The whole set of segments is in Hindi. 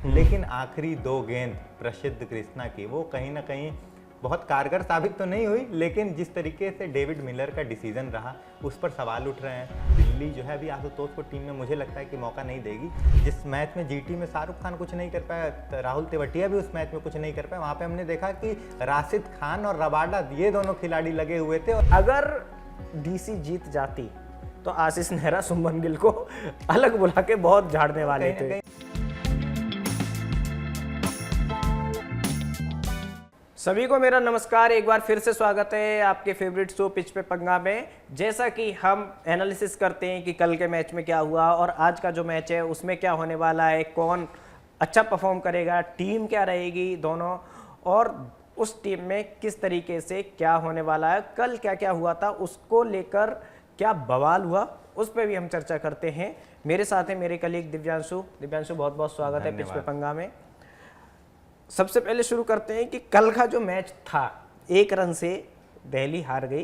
लेकिन आखिरी 2 गेंद प्रसिद्ध कृष्णा की वो कहीं ना कहीं बहुत कारगर साबित तो नहीं हुई, लेकिन जिस तरीके से डेविड मिलर का डिसीजन रहा उस पर सवाल उठ रहे हैं। दिल्ली जो है अभी आशुतोष को टीम में मुझे लगता है कि मौका नहीं देगी। जिस मैच में जीटी में शाहरुख खान कुछ नहीं कर पाया, राहुल तेवतिया भी उस मैच में कुछ नहीं कर पाया, वहाँ पे हमने देखा कि राशिद खान और रबाडा ये दोनों खिलाड़ी लगे हुए थे। अगर डीसी जीत जाती तो आशीष नेहरा शुभमन गिल को अलग बुला के बहुत झाड़ने वाले थे। सभी को मेरा नमस्कार, एक बार फिर से स्वागत है आपके फेवरेट शो पिच पे पंगा में। जैसा कि हम एनालिसिस करते हैं कि कल के मैच में क्या हुआ और आज का जो मैच है उसमें क्या होने वाला है, कौन अच्छा परफॉर्म करेगा, टीम क्या रहेगी दोनों, और उस टीम में किस तरीके से क्या होने वाला है, कल क्या क्या हुआ था, उसको लेकर क्या बवाल हुआ, उस पर भी हम चर्चा करते हैं। मेरे साथ है मेरे कलीग दिव्यांशु। बहुत बहुत स्वागत है पिच पे पंगा में। सबसे पहले शुरू करते हैं कि कल का जो मैच था, 1 रन से दिल्ली हार गई।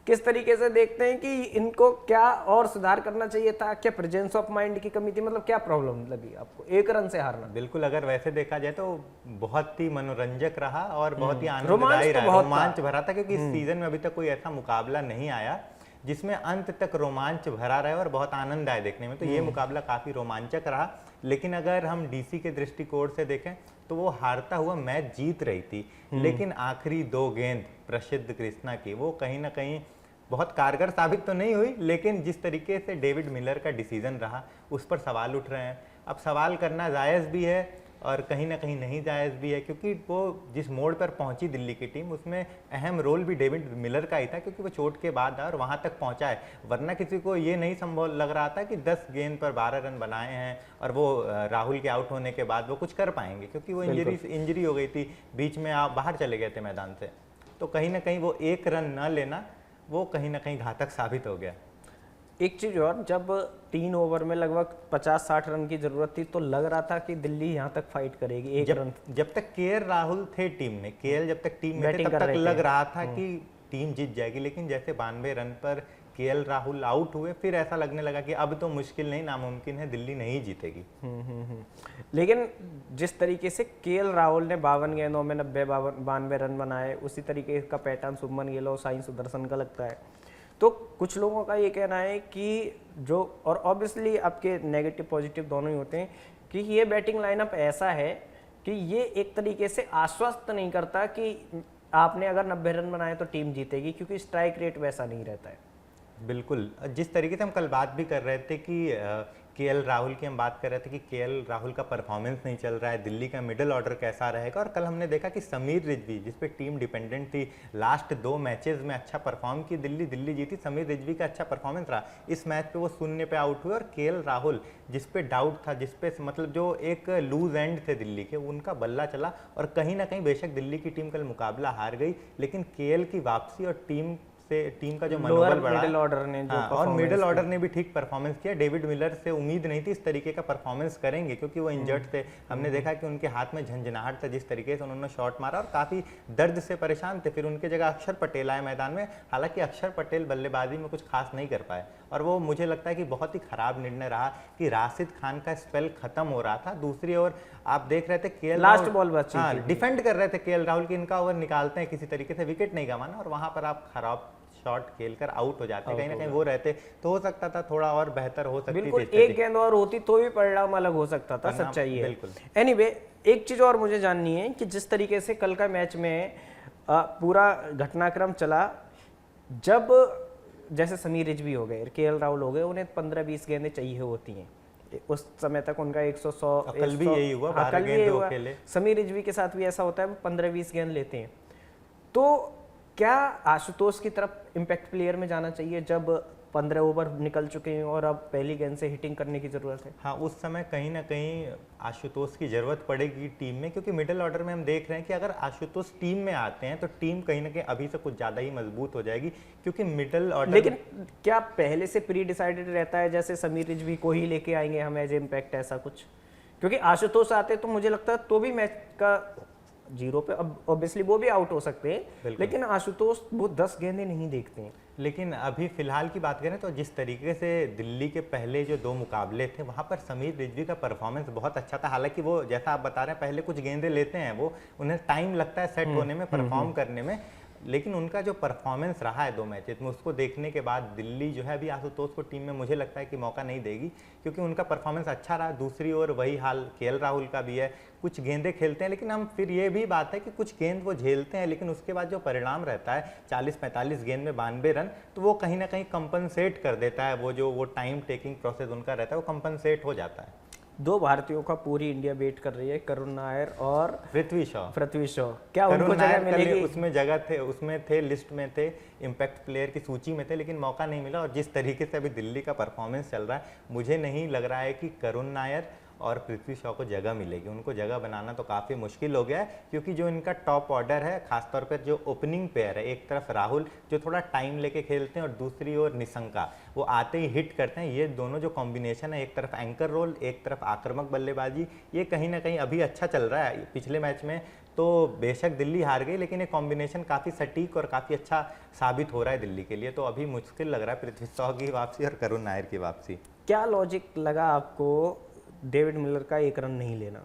किस तरीके से देखते हैं कि इनको क्या और सुधार करना चाहिए था, क्या प्रेजेंस ऑफ माइंड की कमी थी, मतलब क्या प्रॉब्लम लगी आपको 1 रन से हारना? बिल्कुल, अगर वैसे देखा जाए तो बहुत ही मनोरंजक रहा और बहुत ही आनंददायी रहा, रोमांच भरा था, क्योंकि इस सीजन में अभी तक कोई ऐसा मुकाबला नहीं आया जिसमें अंत तक रोमांच भरा रहे और बहुत आनंद आए देखने में। तो ये मुकाबला काफी रोमांचक रहा। लेकिन अगर हम डीसी के दृष्टिकोण से देखें तो वो हारता हुआ मैच जीत रही थी, लेकिन आखिरी 2 गेंद प्रसिद्ध कृष्णा की वो कहीं ना कहीं बहुत कारगर साबित तो नहीं हुई, लेकिन जिस तरीके से डेविड मिलर का डिसीजन रहा उस पर सवाल उठ रहे हैं। अब सवाल करना जायज़ भी है और कहीं ना कहीं नहीं जायज़ भी है, क्योंकि वो जिस मोड़ पर पहुंची दिल्ली की टीम उसमें अहम रोल भी डेविड मिलर का ही था, क्योंकि वो चोट के बाद और वहां तक पहुंचा है। वरना किसी को ये नहीं संभव लग रहा था कि 10 गेंद पर 12 रन बनाए हैं और वो राहुल के आउट होने के बाद वो कुछ कर पाएंगे, क्योंकि वो इंजरी हो गई थी, बीच में आप बाहर चले गए थे मैदान से। तो कहीं ना कहीं वो 1 रन न लेना वो कहीं ना कहीं घातक साबित हो गया। एक चीज और, जब 3 ओवर में लगभग 50-60 रन की जरूरत थी तो लग रहा था कि दिल्ली यहां तक फाइट करेगी। 1 रन जब तक केएल राहुल थे टीम में, केएल जब तक टीम में थे तब तक लग रहा था कि टीम जीत जाएगी, लेकिन जैसे 92 रन पर केएल राहुल आउट हुए फिर ऐसा लगने लगा कि अब तो मुश्किल नहीं नामुमकिन है, दिल्ली नहीं जीतेगी। लेकिन जिस तरीके से केएल राहुल ने 52 गेंदों में 92 रन बनाए, उसी तरीके का पैटर्न शुभमन गिल और साई सुदर्शन का लगता है। तो कुछ लोगों का ये कहना है कि जो, और ऑब्वियसली आपके नेगेटिव पॉजिटिव दोनों ही होते हैं, कि ये बैटिंग लाइनअप ऐसा है कि ये एक तरीके से आश्वस्त नहीं करता कि आपने अगर 90 रन बनाए तो टीम जीतेगी, क्योंकि स्ट्राइक रेट वैसा नहीं रहता है। बिल्कुल, जिस तरीके से हम कल बात भी कर रहे थे कि केएल राहुल की हम बात कर रहे थे कि केएल राहुल का परफॉर्मेंस नहीं चल रहा है, दिल्ली का मिडिल ऑर्डर कैसा रहेगा, और कल हमने देखा कि समीर रिजवी जिस पे टीम डिपेंडेंट थी, लास्ट 2 मैचेस में अच्छा परफॉर्म की, दिल्ली जीती। समीर रिजवी का अच्छा परफॉर्मेंस रहा, इस मैच पे वो 0 पे आउट हुए। और केएल राहुल जिस पे डाउट था, जिस पे मतलब जो एक लूज एंड थे दिल्ली के, उनका बल्ला चला और कहीं ना कहीं बेशक दिल्ली की टीम कल मुकाबला हार गई, लेकिन केएल की वापसी और टीम का जो मनोबल बढ़ा, मिडिल ऑर्डर ने जो और मिडिल ऑर्डर ने भी ठीक परफॉर्मेंस किया। डेविड मिलर से उम्मीद नहीं थी इस तरीके का परफॉर्मेंस करेंगे, क्योंकि वो इंजर्ड थे। हमने देखा कि उनके हाथ में झंझनाहट था जिस तरीके से उन्होंने शॉट मारा, और काफी दर्द से परेशान थे। फिर उनके जगह अक्षर पटेल आए मैदान में, हालांकि अक्षर पटेल बल्लेबाजी में कुछ खास नहीं कर पाए, और वो मुझे लगता है कि बहुत ही खराब निर्णय रहा कि राशिद खान का स्पेल खत्म हो रहा था। दूसरी ओर आप देख रहे थे केएल लास्ट बॉल बची, डिफेंड कर रहे थे केएल राहुल की, इनका ओवर निकालते हैं किसी तरीके से, विकेट नहीं गंवाना, और वहां पर आप खराब शॉट खेलकर आउट हो जाते, कहीं ना कहीं वो रहते तो हो सकता था थोड़ा और बेहतर हो सकती थी। बिल्कुल, 1 गेंद और होती तो भी परिणाम अलग हो सकता था, सच्चाई है। एनीवे, एक चीज और मुझे जाननी है कि जिस तरीके से कल का मैच में पूरा घटनाक्रम चला, जब जैसे समीर रिजवी हो गए, केएल राहुल हो गए, उन्हें 15-20 गेंदें चाहिए होती हैं, उस समय तक उनका 100 कल भी यही हुआ, 12 गेंद वो खेले। समीर रिजवी के साथ भी ऐसा होता है, वो 15-20 गेंद लेते हैं। तो क्या आशुतोष की तरफ इम्पैक्ट प्लेयर में जाना चाहिए जब 15 ओवर निकल चुके हैं और अब पहली गेंद से हिटिंग करने की जरूरत है? हाँ, उस समय कहीं ना कहीं आशुतोष की जरूरत पड़ेगी टीम में, क्योंकि मिडिल ऑर्डर में हम देख रहे हैं कि अगर आशुतोष टीम में आते हैं तो टीम कहीं ना कहीं अभी से कुछ ज्यादा ही मजबूत हो जाएगी, क्योंकि मिडिल ऑर्डर। लेकिन क्या पहले से प्री डिसाइडेड रहता है जैसे समीर रिजवी को ही लेके आएंगे हम एज इम्पैक्ट, ऐसा कुछ? क्योंकि आशुतोष आते तो मुझे लगता है तो भी मैच का जीरो पे। अब ऑब्वियसली वो भी आउट हो सकते हैं, लेकिन आशुतोष वो 10 गेंदें नहीं देखते हैं। लेकिन अभी फिलहाल की बात करें तो जिस तरीके से दिल्ली के पहले जो 2 मुकाबले थे वहाँ पर समीर रिजवी का परफॉर्मेंस बहुत अच्छा था। हालांकि वो जैसा आप बता रहे हैं पहले कुछ गेंदें लेते हैं, वो उन्हें टाइम लगता है सेट होने में, परफॉर्म करने में, लेकिन उनका जो परफॉर्मेंस रहा है 2 मैचेस में उसको देखने के बाद दिल्ली जो है अभी आशुतोष को टीम में मुझे लगता है कि मौका नहीं देगी, क्योंकि उनका परफॉर्मेंस अच्छा रहा। दूसरी ओर वही हाल केएल राहुल का भी है, कुछ गेंदें खेलते हैं लेकिन हम फिर ये भी बात है कि कुछ गेंद वो झेलते हैं, लेकिन उसके बाद जो परिणाम रहता है 40-45 गेंद में 92 रन, तो वो कहीं ना कहीं कंपनसेट कर देता है। वो टाइम टेकिंग प्रोसेस उनका रहता है वो कंपनसेट हो जाता है। 2 भारतीयों का पूरी इंडिया वेट कर रही है, करुण नायर और पृथ्वी शॉ। क्या उनको जगह मिलेगी? उसमें जगह थे, उसमें थे, लिस्ट में थे, इम्पैक्ट प्लेयर की सूची में थे, लेकिन मौका नहीं मिला। और जिस तरीके से अभी दिल्ली का परफॉर्मेंस चल रहा है, मुझे नहीं लग रहा है कि करुण नायर और पृथ्वी शॉ को जगह मिलेगी। उनको जगह बनाना तो काफ़ी मुश्किल हो गया है, क्योंकि जो इनका टॉप ऑर्डर है, खासतौर पर जो ओपनिंग पेयर है, एक तरफ राहुल जो थोड़ा टाइम लेके खेलते हैं और दूसरी ओर निशंका, वो आते ही हिट करते हैं। ये दोनों जो कॉम्बिनेशन है, एक तरफ एंकर रोल, एक तरफ आक्रामक बल्लेबाजी, ये कहीं ना कहीं अभी अच्छा चल रहा है। पिछले मैच में तो बेशक दिल्ली हार गई, लेकिन ये कॉम्बिनेशन काफ़ी सटीक और काफ़ी अच्छा साबित हो रहा है दिल्ली के लिए। तो अभी मुश्किल लग रहा है पृथ्वी शॉ की वापसी और करुण नायर की वापसी। क्या लॉजिक लगा आपको डेविड मिलर का 1 रन नहीं लेना?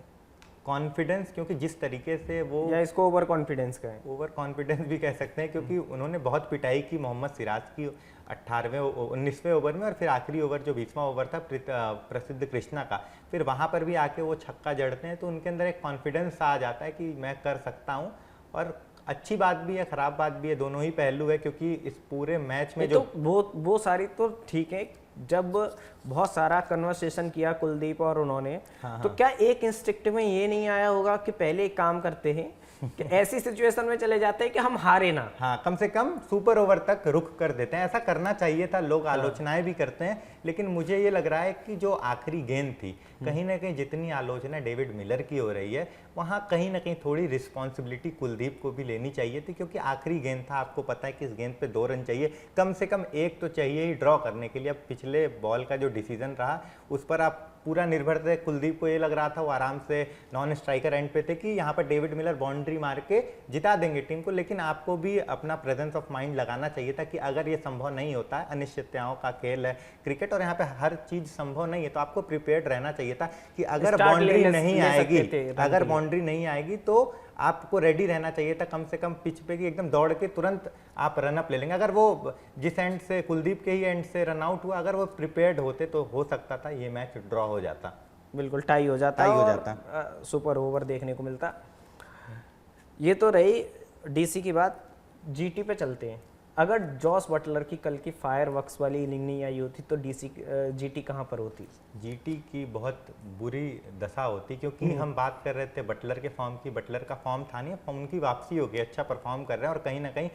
कॉन्फिडेंस, क्योंकि जिस तरीके से वो, या इसको ओवर कॉन्फिडेंस कहें? ओवर कॉन्फिडेंस भी कह सकते हैं, क्योंकि उन्होंने बहुत पिटाई की मोहम्मद सिराज की 19वें ओवर में, और फिर आखिरी ओवर जो 20वां ओवर था प्रसिद्ध कृष्णा का, फिर वहाँ पर भी आके वो छक्का जड़ते हैं, तो उनके अंदर एक कॉन्फिडेंस आ जाता है कि मैं कर सकता हूँ। और अच्छी बात भी है, खराब बात भी है, दोनों ही पहलू है, क्योंकि इस पूरे मैच में जो तो वो सारी तो ठीक है। जब बहुत सारा कन्वर्सेशन किया कुलदीप और उन्होंने, तो क्या एक इंस्टिंक्ट में ये नहीं आया होगा कि पहले एक काम करते हैं कि ऐसी सिचुएशन में चले जाते हैं कि हम हारे ना, हाँ, कम से कम सुपर ओवर तक रुक कर देते हैं। ऐसा करना चाहिए था। लोग आलोचनाएं भी करते हैं, लेकिन मुझे ये लग रहा है कि जो आखिरी गेंद थी, कहीं ना कहीं जितनी आलोचना डेविड मिलर की हो रही है, वहाँ कहीं ना कहीं थोड़ी रिस्पॉन्सिबिलिटी कुलदीप को भी लेनी चाहिए थी, क्योंकि आखिरी गेंद था। आपको पता है कि इस गेंद पे 2 रन चाहिए, कम से कम 1 तो चाहिए ही ड्रॉ करने के लिए। अब पिछले बॉल का जो डिसीजन रहा उस पर आप पूरा निर्भर थे। कुलदीप को ये लग रहा था, वो आराम से नॉन स्ट्राइकर एंड पे थे, कि यहाँ पर डेविड मिलर बाउंड्री मार के जिता देंगे टीम को। लेकिन आपको भी अपना प्रेजेंस ऑफ माइंड लगाना चाहिए था कि अगर ये संभव नहीं होता है, अनिश्चितताओं का खेल है क्रिकेट, और यहाँ पे हर चीज संभव नहीं है, तो आपको प्रिपेयर्ड रहना चाहिए था कि अगर बाउंड्री नहीं आएगी तो आपको रेडी रहना चाहिए था, कम से कम पिच पे कि एकदम दौड़ के तुरंत आप रन अप ले लेंगे। अगर वो जिस एंड से, कुलदीप के ही एंड से रन आउट हुआ, अगर वो प्रिपेयर्ड होते तो हो सकता था ये मैच ड्रॉ हो जाता, बिल्कुल टाई हो जाता, सुपर ओवर देखने को मिलता। ये तो रही डीसी की बात। जीटी पे चलते हैं। अगर जॉस बटलर की कल की फायरवर्क्स वाली इनिंग नहीं आई होती तो जीटी कहाँ पर होती? जीटी की बहुत बुरी दशा होती, क्योंकि हम बात कर रहे थे बटलर के फॉर्म की। बटलर का फॉर्म था नहीं, उनकी वापसी हो गई, अच्छा परफॉर्म कर रहे हैं, और कहीं ना कहीं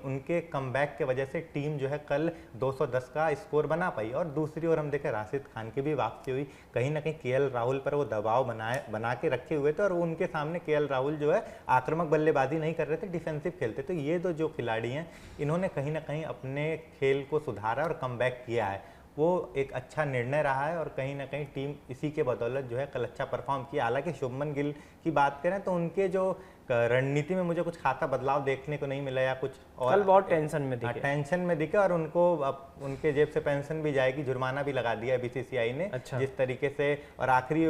उनके कमबैक के वजह से टीम जो है कल 210 का स्कोर बना पाई। और दूसरी ओर हम देखें राशिद खान की भी वापसी हुई। कहीं ना कहीं केएल राहुल पर वो दबाव बना के रखे हुए थे, और उनके सामने केएल राहुल जो है आक्रामक बल्लेबाजी नहीं कर रहे थे, डिफेंसिव खेलते। तो ये जो खिलाड़ी हैं, इन्होंने कहीं ना कहीं अपने खेल को सुधारा और कमबैक किया है। वो एक अच्छा निर्णय रहा है, और कहीं ना कहीं टीम इसी के बदौलत जो है कल अच्छा परफॉर्म किया। हालांकि शुभमन गिल की बात करें तो उनके जो रणनीति में मुझे कुछ खासा बदलाव देखने को नहीं मिला, या कुछ और कल बहुत टेंशन में दिखे, और उनको अब उनके जेब से पेंशन भी जाएगी, जुर्माना भी लगा दिया है बीसीसीआई ने। अच्छा। जिस तरीके से, और आखिरी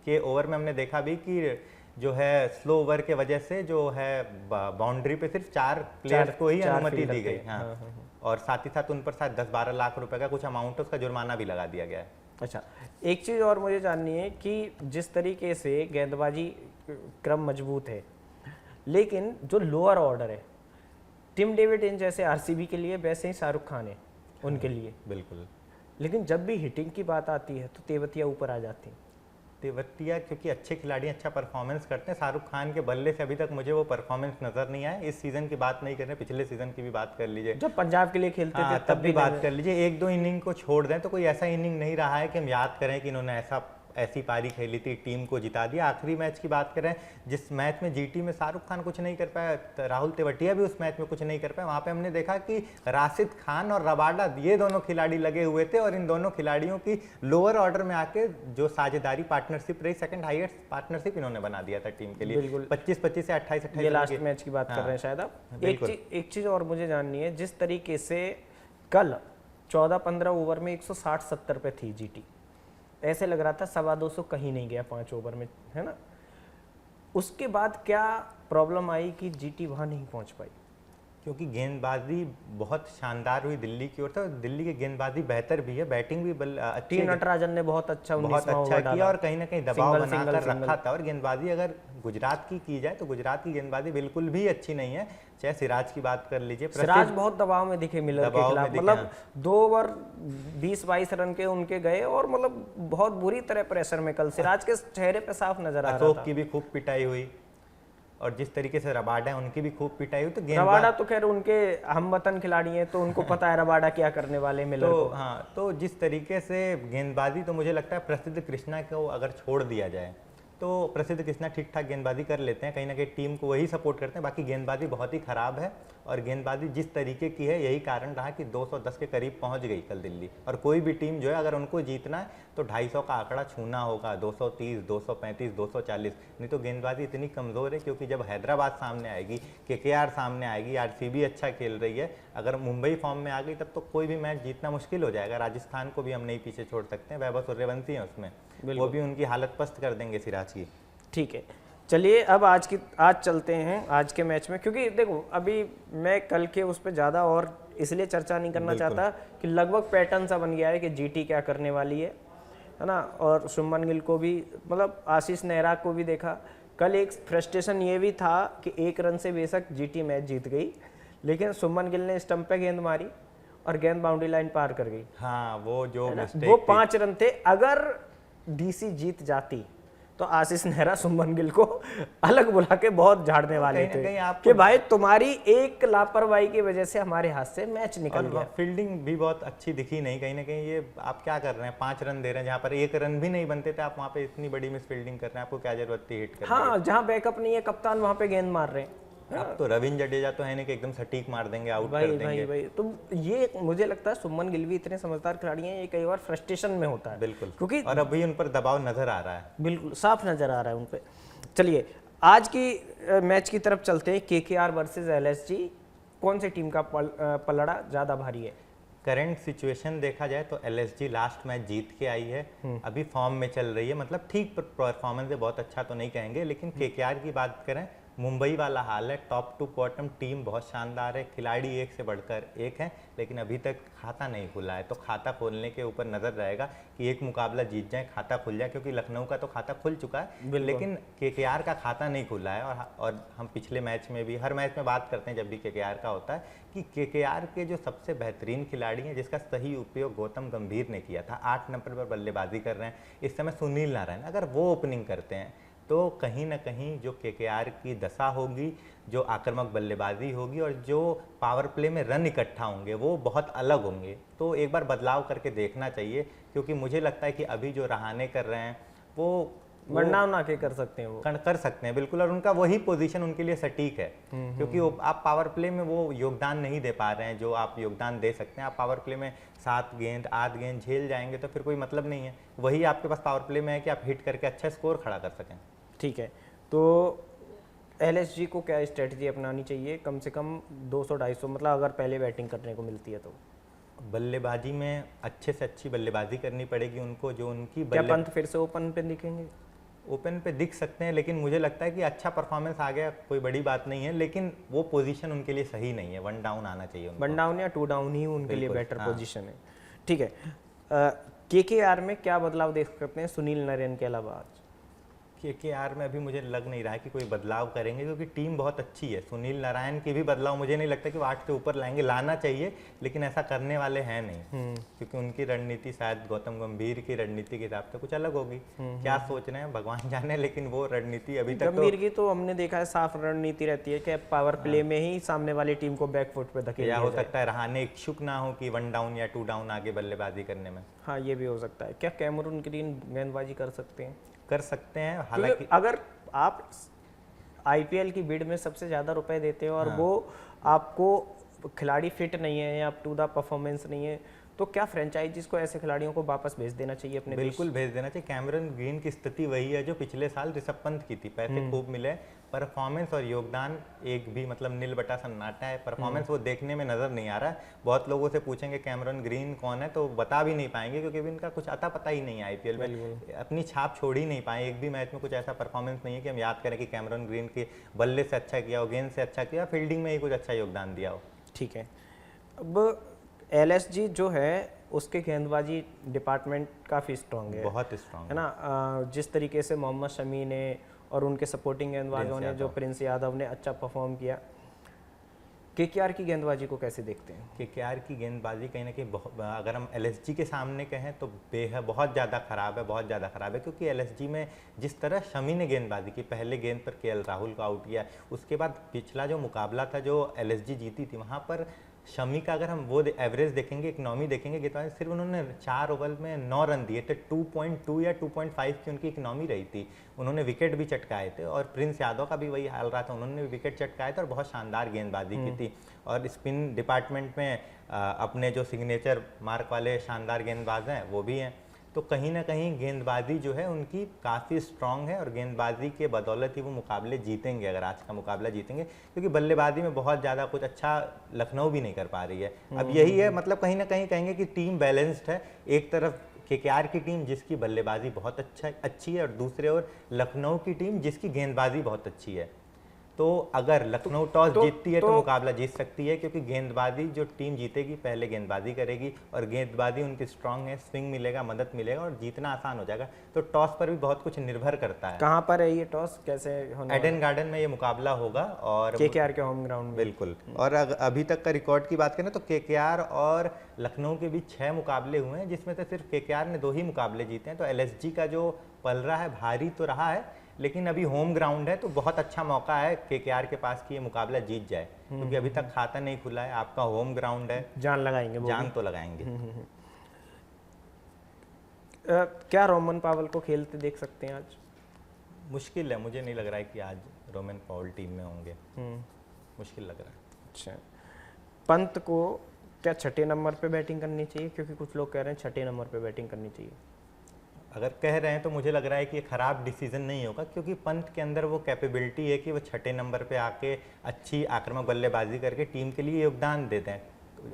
के ओवर में हमने देखा भी कि जो है स्लो ओवर के वजह से जो है बाउंड्री पे सिर्फ 4 प्लेयर्स को ही अनुमति दी गई। हाँ। और साथ ही साथ उन पर शायद 10-12 लाख रुपए का कुछ अमाउंट, उसका जुर्माना भी लगा दिया गया है। अच्छा, एक चीज़ और मुझे जाननी है कि जिस तरीके से गेंदबाजी क्रम मजबूत है, लेकिन जो लोअर ऑर्डर है, टिम डेविड इन जैसे आरसीबी के लिए, वैसे ही शाहरुख खान है उनके लिए, बिल्कुल। लेकिन जब भी हिटिंग की बात आती है तो तेवतिया ऊपर आ जाती है। तेवतिया क्योंकि अच्छे खिलाड़ी अच्छा परफॉर्मेंस करते हैं, शाहरुख खान के बल्ले से अभी तक मुझे वो परफॉर्मेंस नजर नहीं आया। इस सीजन की बात नहीं कर रहे, पिछले सीजन की भी बात कर लीजिए, जब पंजाब के लिए खेलते थे तब भी बात कर लीजिए। 1-2 इनिंग को छोड़ दें तो कोई ऐसा इनिंग नहीं रहा है कि हम याद करें कि इन्होंने ऐसा ऐसी पारी खेली थी, टीम को जिता दिया। आखिरी मैच की बात करें, जिस मैच में जीटी में शाहरुख खान कुछ नहीं कर पाया, राहुल तेवतिया भी उस मैच में कुछ नहीं कर पाया, वहाँ पे हमने देखा कि राशिद खान और रबाडा ये दोनों खिलाड़ी लगे हुए थे और इन दोनों खिलाड़ियों की लोअर ऑर्डर में आके जो साझेदारी पार्टनरशिप रही, सेकंड हाईएस्ट पार्टनरशिप इन्होंने बना दिया था टीम के लिए। 25-25 से 28-28 ये लास्ट मैच की बात कर रहे हैं शायद आप। एक चीज और मुझे जाननी है, जिस तरीके से कल 14-15 ओवर में 160-70 पे थी जीटी, ऐसे लग रहा था 250 कहीं नहीं गया 5 ओवर में, है ना। उसके बाद क्या प्रॉब्लम आई कि जीटी वहां नहीं पहुंच पाई? क्योंकि गेंदबाजी बहुत शानदार हुई दिल्ली की ओर से, दिल्ली की गेंदबाजी बेहतर भी है, बैटिंग भी अच्छी, नटराजन ने बहुत अच्छा किया और कहीं ना कहीं दबाव बनाकर रखा था। और गेंदबाजी अगर गुजरात की जाए तो गुजरात की गेंदबाजी बिल्कुल भी अच्छी नहीं है। चाहे सिराज की बात कर लीजिए, सिराज बहुत दबाव में दिखे मिलर के खिलाफ, मतलब 2 ओवर 20-22 रन के उनके गए और मतलब बहुत बुरी तरह प्रेशर में कल सिराज के चेहरे पे साफ नजर आ रहा था। अशोक की भी खूब पिटाई हुई और जिस तरीके से रबाडा है उनकी भी खूब पिटाई हुई। तो रबाडा तो खैर उनके हमवतन खिलाड़ी हैं तो उनको पता है रबाडा क्या करने वाले मिलर को। हाँ, तो जिस तरीके से गेंदबाजी, तो मुझे लगता है प्रसिद्ध कृष्णा को अगर छोड़ दिया जाए तो प्रसिद्ध कृष्णा ठीक ठाक गेंदबाजी कर लेते हैं, कहीं ना कहीं टीम को वही सपोर्ट करते हैं। बाकी गेंदबाजी बहुत ही खराब है और गेंदबाजी जिस तरीके की है यही कारण रहा कि 210 के करीब पहुंच गई कल दिल्ली। और कोई भी टीम जो है अगर उनको जीतना है तो 250 का आंकड़ा छूना होगा, 230, 235, 240, नहीं तो गेंदबाजी इतनी कमज़ोर है। क्योंकि जब हैदराबाद सामने आएगी, केकेआर सामने आएगी, आरसीबी अच्छा खेल रही है, अगर मुंबई फॉर्म में आ गई तब तो कोई भी मैच जीतना मुश्किल हो जाएगा। राजस्थान को भी हम नहीं पीछे छोड़ सकते हैं, वैभव सूर्यवंशी है उसमें, वो भी उनकी हालत पस्त कर देंगे सिराज की। ठीक है, चलिए अब आज चलते हैं आज के मैच में, क्योंकि देखो अभी मैं कल के उस पर ज़्यादा और इसलिए चर्चा नहीं करना चाहता कि लगभग पैटर्न सा बन गया है कि जीटी क्या करने वाली है ना। और शुभमन गिल को भी, मतलब आशीष नेहरा को भी देखा कल, एक फ्रस्ट्रेशन ये भी था कि 1 रन से बेशक जीटी मैच जीत गई, लेकिन शुभमन गिल ने स्टंप पे गेंद मारी और गेंद बाउंड्री लाइन पार कर गई। हाँ, वो जो वो 5 रन थे। अगर डीसी जीत जाती तो आशीष नेहरा शुभमन गिल को अलग बुला के बहुत झाड़ने वाले थे कि भाई तुम्हारी एक लापरवाही की वजह से हमारे हाथ से मैच निकल गया। फील्डिंग भी बहुत अच्छी दिखी नहीं, कहीं ना कहीं ये आप क्या कर रहे हैं, 5 रन दे रहे हैं जहाँ पर 1 रन भी नहीं बनते थे, आप वहाँ पे इतनी बड़ी मिस फील्डिंग कर रहे हैं, आपको क्या जरूरत थी हिट करने की? हाँ, जहाँ बैकअप नहीं है कप्तान वहाँ पे गेंद मार रहे हैं। अब तो रविंद्र जडेजा तो है नहीं कि एकदम सटीक मार देंगे, आउट कर देंगे। भाई तो ये मुझे लगता है शुभमन गिल भी इतने समझदार खिलाड़ी हैं, ये कई बार फ्रस्ट्रेशन में होता है। बिल्कुल, क्योंकि और अभी उन पर दबाव नजर आ रहा है, बिल्कुल साफ नजर आ रहा है उन पे। चलिए आज की मैच की तरफ चलते हैं। केकेआर वर्सेस एलएसजी, कौन सी टीम का पलड़ा ज्यादा भारी है? करंट सिचुएशन देखा जाए तो एलएसजी लास्ट मैच जीत के आई है, अभी फॉर्म में चल रही है, मतलब ठीक परफॉर्मेंस है, बहुत अच्छा तो नहीं कहेंगे। लेकिन केकेआर की बात करें, मुंबई वाला हाल है, टॉप टू बॉटम टीम बहुत शानदार है, खिलाड़ी एक से बढ़कर एक है, लेकिन अभी तक खाता नहीं खुला है। तो खाता खोलने के ऊपर नज़र रहेगा कि एक मुकाबला जीत जाए, खाता खुल जाए, क्योंकि लखनऊ का तो खाता खुल चुका है लेकिन केकेआर का खाता नहीं खुला है। और हम पिछले मैच में भी, हर मैच में बात करते हैं जब भी केकेआर का होता है, कि केकेआर के जो सबसे बेहतरीन खिलाड़ी हैं जिसका सही उपयोग गौतम गंभीर ने किया था, 8 नंबर पर बल्लेबाजी कर रहे हैं इस समय सुनील नारायण, अगर वो ओपनिंग करते हैं तो कहीं ना कहीं जो केकेआर की दशा होगी, जो आक्रामक बल्लेबाजी होगी और जो पावर प्ले में रन इकट्ठा होंगे वो बहुत अलग होंगे। तो एक बार बदलाव करके देखना चाहिए, क्योंकि मुझे लगता है कि अभी जो रहाणे कर रहे हैं वो बदलाव ना के कर सकते हैं, वो कर सकते हैं बिल्कुल, और उनका वही पोजीशन उनके लिए सटीक है। क्योंकि आप पावर प्ले में वो योगदान नहीं दे पा रहे हैं जो आप योगदान दे सकते हैं। आप पावर प्ले में 7 गेंद 8 गेंद झेल जाएंगे तो फिर कोई मतलब नहीं है। वही आपके पास पावर प्ले में है कि आप हिट करके अच्छा स्कोर खड़ा कर सकें। ठीक है, तो एलएसजी को क्या स्ट्रेटजी अपनानी चाहिए? कम से कम 200-250, मतलब अगर पहले बैटिंग करने को मिलती है तो बल्लेबाजी में अच्छे से अच्छी बल्लेबाजी करनी पड़ेगी उनको, जो उनकी क्या पंत फिर से ओपन पे दिखेंगे? ओपन पे दिख सकते हैं, लेकिन मुझे लगता है कि अच्छा परफॉर्मेंस आ गया कोई बड़ी बात नहीं है, लेकिन वो पोजीशन उनके लिए सही नहीं है, 1 डाउन आना चाहिए उनको। 1 डाउन या 2 डाउन ही उनके लिए बेटर पोजीशन है। ठीक है, केकेआर में क्या बदलाव देख सकते हैं सुनील नारायण के अलावा आज? केकेआर में अभी मुझे लग नहीं रहा है कि कोई बदलाव करेंगे, क्योंकि टीम बहुत अच्छी है। सुनील नारायण की भी बदलाव मुझे नहीं लगता कि वो 8 से ऊपर लाएंगे, लाना चाहिए लेकिन ऐसा करने वाले हैं नहीं, क्योंकि उनकी रणनीति शायद गौतम गंभीर की रणनीति के हिसाब से कुछ अलग होगी। क्या सोच रहे हैं भगवान जाने, लेकिन वो रणनीति अभी तक गंभीर की तो हमने देखा है साफ रणनीति रहती है कि पावर प्ले में ही सामने वाली टीम को बैकफुट पे धकेल या हो सकता है रहाने इच्छुक ना हो कि 1 डाउन या 2 डाउन आगे बल्लेबाजी करने में। हाँ, ये भी हो सकता है। क्या कैमरून ग्रीन गेंदबाजी कर सकते हैं? कर सकते हैं, हालांकि अगर आप आईपीएल की बिड में सबसे ज़्यादा रुपए देते हो और वो आपको खिलाड़ी फिट नहीं है या अप टू द परफॉर्मेंस नहीं है, तो क्या फ्रेंचाइजीज को ऐसे खिलाड़ियों को वापस भेज देना चाहिए अपने देश? बिल्कुल भेज देना चाहिए। कैमरन ग्रीन की स्थिति वही है जो पिछले साल ऋषभ पंत की थी, पैसे खूब मिले, परफॉर्मेंस और योगदान एक भी मतलब नील बटा सन्नाटा है। परफॉर्मेंस वो देखने में नजर नहीं आ रहा है। बहुत लोगों से पूछेंगे कैमरन ग्रीन कौन है तो बता भी नहीं पाएंगे, क्योंकि इनका कुछ अता पता ही नहीं है आईपीएल में, अपनी छाप छोड़ ही नहीं पाए। एक भी मैच में कुछ ऐसा परफॉर्मेंस नहीं है कि हम याद करें कि कैमरन ग्रीन के बल्ले से अच्छा किया हो, गेंद से अच्छा किया, फील्डिंग में ही कुछ अच्छा योगदान दिया हो। ठीक है। अब एलएसजी जो है उसके गेंदबाजी डिपार्टमेंट काफ़ी स्ट्रांग है, बहुत स्ट्रांग है ना। जिस तरीके से मोहम्मद शमी ने और उनके सपोर्टिंग गेंदबाजों ने, जो प्रिंस यादव ने अच्छा परफॉर्म किया, केकेआर की गेंदबाजी को कैसे देखते हैं? केकेआर की गेंदबाजी कहीं ना कहीं अगर हम एलएसजी के सामने कहें तो बेहद बहुत ज़्यादा खराब है, बहुत ज़्यादा खराब है। क्योंकि एलएसजी में जिस तरह शमी ने गेंदबाजी की, पहले गेंद पर केएल राहुल को आउट किया, उसके बाद पिछला जो मुकाबला था जो एलएसजी जीती थी, वहाँ पर शमी का अगर हम वो एवरेज देखेंगे, इकनॉमी देखेंगे, गेंदबाजी सिर्फ उन्होंने 4 ओवर में 9 रन दिए थे। 2.2 या 2.5 की उनकी इकनॉमी रही थी। उन्होंने विकेट भी चटकाए थे और प्रिंस यादव का भी वही हाल रहा था, उन्होंने भी विकेट चटकाए थे और बहुत शानदार गेंदबाजी की थी। और स्पिन डिपार्टमेंट में अपने जो सिग्नेचर मार्क वाले शानदार गेंदबाज हैं वो भी हैं। तो कहीं ना कहीं गेंदबाजी जो है उनकी काफ़ी स्ट्रांग है और गेंदबाजी के बदौलत ही वो मुकाबले जीतेंगे, अगर आज का मुकाबला जीतेंगे। क्योंकि बल्लेबाजी में बहुत ज़्यादा कुछ अच्छा लखनऊ भी नहीं कर पा रही है। अब यही है, मतलब कहीं ना कहीं कहेंगे कि टीम बैलेंस्ड है। एक तरफ केकेआर की टीम जिसकी बल्लेबाजी बहुत अच्छी है और दूसरे ओर लखनऊ की टीम जिसकी गेंदबाजी बहुत अच्छी है। तो अगर लखनऊ टॉस जीतती है तो मुकाबला जीत सकती है, क्योंकि गेंदबाजी जो टीम जीतेगी पहले गेंदबाजी करेगी और गेंदबाजी उनकी स्ट्रांग है, स्विंग मिलेगा, मदद मिलेगा और जीतना आसान हो जाएगा। तो टॉस पर भी बहुत कुछ निर्भर करता है। कहाँ पर है ये टॉस, कैसे होने? एडन गार्डन में ये मुकाबला होगा और केकेआर के होम ग्राउंड में। बिल्कुल। और अभी तक का रिकॉर्ड की बात करें तो केकेआर और लखनऊ के बीच 6 मुकाबले हुए हैं, जिसमें से सिर्फ केकेआर ने 2 ही मुकाबले जीते हैं। तो एलएसजी का जो पलड़ा है भारी तो रहा है, लेकिन अभी होम ग्राउंड है तो बहुत अच्छा मौका है केकेआर के पास कि ये मुकाबला जीत जाए, क्योंकि अभी तक खाता नहीं खुला है, आपका होम ग्राउंड है, जान लगाएंगे, जान तो लगाएंगे। क्या रोमन पावल को खेलते देख सकते हैं आज? मुश्किल है, मुझे नहीं लग रहा है कि आज रोमन पावल टीम में होंगे, मुश्किल लग रहा है। अच्छा, पंत को क्या 6 नंबर पे बैटिंग करनी चाहिए? क्योंकि कुछ लोग कह रहे हैं 6 नंबर पे बैटिंग करनी चाहिए। अगर कह रहे हैं तो मुझे लग रहा है कि ये खराब डिसीजन नहीं होगा, क्योंकि पंत के अंदर वो कैपेबिलिटी है कि वो 6 नंबर पे आके अच्छी आक्रामक बल्लेबाजी करके टीम के लिए योगदान देते हैं।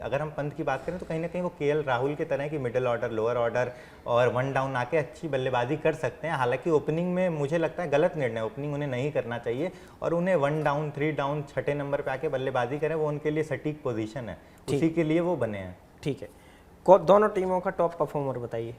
अगर हम पंत की बात करें तो कहीं ना कहीं वो केएल राहुल के तरह की मिडिल ऑर्डर, लोअर ऑर्डर और 1 डाउन आके अच्छी बल्लेबाजी कर सकते हैं। हालांकि ओपनिंग में मुझे लगता है गलत निर्णय, ओपनिंग उन्हें नहीं करना चाहिए और उन्हें 1 डाउन, 3 डाउन, 6 नंबर पे आके बल्लेबाजी करें, वो उनके लिए सटीक पोजीशन है, उसी के लिए वो बने हैं। ठीक है, दोनों टीमों का टॉप परफॉर्मर बताइए।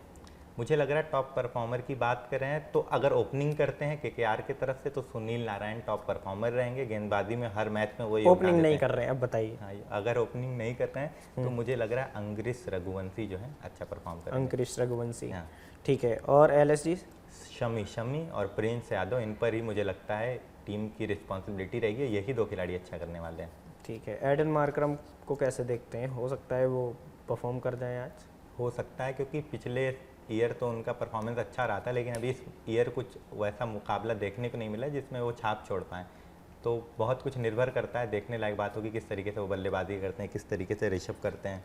मुझे लग रहा है टॉप परफॉर्मर की बात करें तो अगर ओपनिंग करते हैं केकेआर की तरफ से तो सुनील नारायण टॉप परफॉर्मर रहेंगे। गेंदबाजी में हर मैच में वो ओपनिंग नहीं कर रहे हैं, अब बताइए। हाँ, अगर ओपनिंग नहीं करते हैं तो मुझे लग रहा है अंग्रिश रघुवंशी जो है अच्छा परफॉर्म करेंगे। अंग्रिश रघुवंशी, हाँ ठीक है। और एलएसजी? शमी और प्रिंस यादव, इन पर ही मुझे लगता है टीम की रिस्पॉन्सिबिलिटी रहेगी, यही 2 खिलाड़ी अच्छा करने वाले हैं। ठीक है, एडन मार्करम को कैसे देखते हैं? हो सकता है वो परफॉर्म कर जाए आज? हो सकता है, क्योंकि पिछले ईयर तो उनका परफॉर्मेंस अच्छा रहा था, लेकिन अभी इस ईयर कुछ वैसा मुकाबला देखने को नहीं मिला जिसमें वो छाप छोड़ पाएँ। तो बहुत कुछ निर्भर करता है, देखने लायक बात होगी किस तरीके से वो बल्लेबाजी करते हैं, किस तरीके से ऋषभ करते हैं।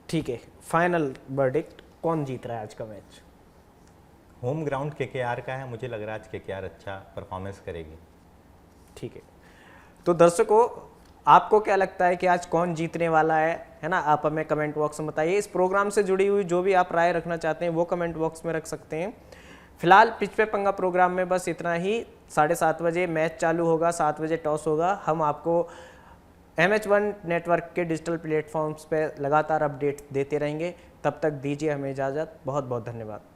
ठीक है, फाइनल वर्डिक्ट, कौन जीत रहा है आज का मैच? होम ग्राउंड केकेआर का है, मुझे लग रहा है आज केकेआर अच्छा परफॉर्मेंस करेगी। ठीक है, तो दर्शकों आपको क्या लगता है कि आज कौन जीतने वाला है ना? आप हमें कमेंट बॉक्स में बताइए। इस प्रोग्राम से जुड़ी हुई जो भी आप राय रखना चाहते हैं वो कमेंट बॉक्स में रख सकते हैं। फिलहाल पिच पे पंगा प्रोग्राम में बस इतना ही। 7:30 बजे मैच चालू होगा, 7 बजे टॉस होगा। हम आपको MH1 नेटवर्क के डिजिटल प्लेटफॉर्म्स पे लगातार अपडेट देते रहेंगे। तब तक दीजिए हमें इजाज़त। बहुत बहुत धन्यवाद।